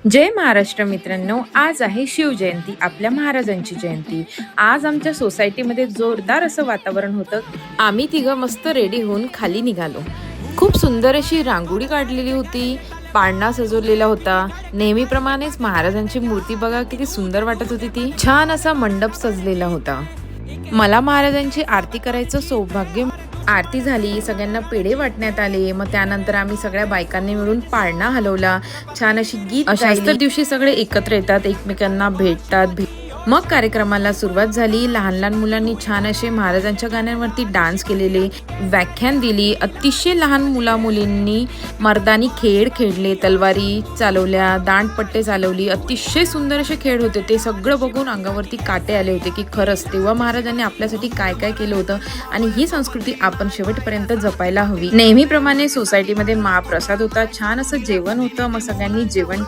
जय महाराष्ट्र मित्रांनो, आज आहे शिवजयंती, आपल्या महाराजांची जयंती। आज आमच्या सोसायटीमध्ये जोरदार असं वातावरण होतं। आम्ही तिघं मस्त रेडी होऊन खाली निघालो। खूप सुंदर अशी रांगोळी काढलेली होती, पाळणा सजवलेला होता। नेहमीप्रमाणेच महाराजांची मूर्ती बघा किती सुंदर वाटत होती ती। छान असा मंडप सजलेला होता। मला महाराजांची आरती करायचं सौभाग्य। आरती झाली, सगळ्यांना पेढे वाटण्यात आले। मग त्यानंतर आम्ही सगळ्या बायकांनी मिळून पाळणा हलवला, छान अशी गीत गायली। तर दिवशी सगळे एकत्र येतात, एकमेकांना भेटतात। मग कार्यक्रमाला सुरुवात झाली। लहान लहान मुलांनी छान असे महाराजांच्या गाण्यांवरती डान्स केलेले, व्याख्यान दिली। अतिशय लहान मुला मुलींनी मर्दानी खेळ खेळले, तलवारी चालवल्या, दांडपट्टे चालवली। अतिशय सुंदर असे खेळ होते। ते सगळं बघून अंगावरती काटे आले होते की खरंच तेव्हा महाराजांनी आपल्यासाठी काय काय केलं होतं आणि ही संस्कृती आपण शेवटपर्यंत जपायला हवी। नेहमीप्रमाणे सोसायटीमध्ये महाप्रसाद होता, छान असं जेवण होतं। मग सगळ्यांनी जेवण